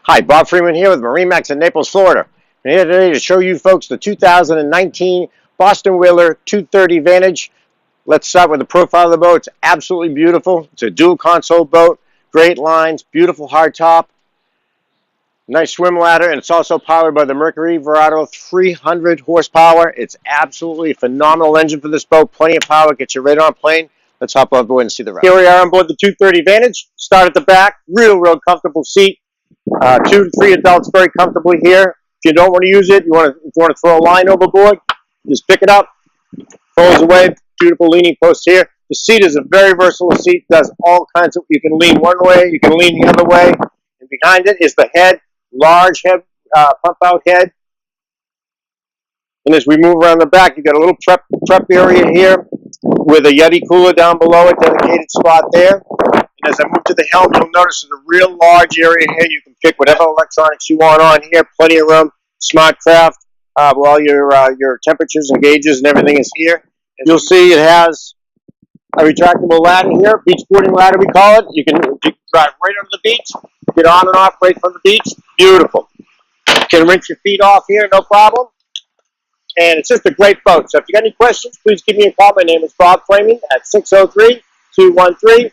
Hi, Bob Freeman here with MarineMax in Naples, Florida. I'm here today to show you folks the 2019 Boston Whaler 230 Vantage. Let's start with the profile of the boat. It's absolutely beautiful. It's a dual console boat, great lines, beautiful hardtop, nice swim ladder, and it's also powered by the Mercury Verado 300 horsepower. It's absolutely a phenomenal engine for this boat. Plenty of power, gets you right on plane. Let's hop on board and see the rest. Here we are on board the 230 Vantage. Start at the back, real comfortable seat. 2 to 3 adults very comfortably here. If you don't want to use it, if you want to throw a line overboard, just pick it up, folds away. Beautiful leaning post here. The seat is a very versatile seat. Does all kinds of. You can lean one way, you can lean the other way, and behind it is the head, large head, pump out head. And as we move around the back, you got a little prep area here with a Yeti cooler down below it, dedicated spot there. And as I move to the helm, you'll notice there's a real large area here. You can pick whatever electronics you want on here. Plenty of room. Smart craft. All your temperatures and gauges and everything is here. And you'll see it has a retractable ladder here, beach boarding ladder we call it. You can drive right onto the beach, get on and off right from the beach. Beautiful. You can rinse your feet off here, no problem. And it's just a great boat. So if you got any questions, please give me a call. My name is Bob Freeman at 603-213-1194.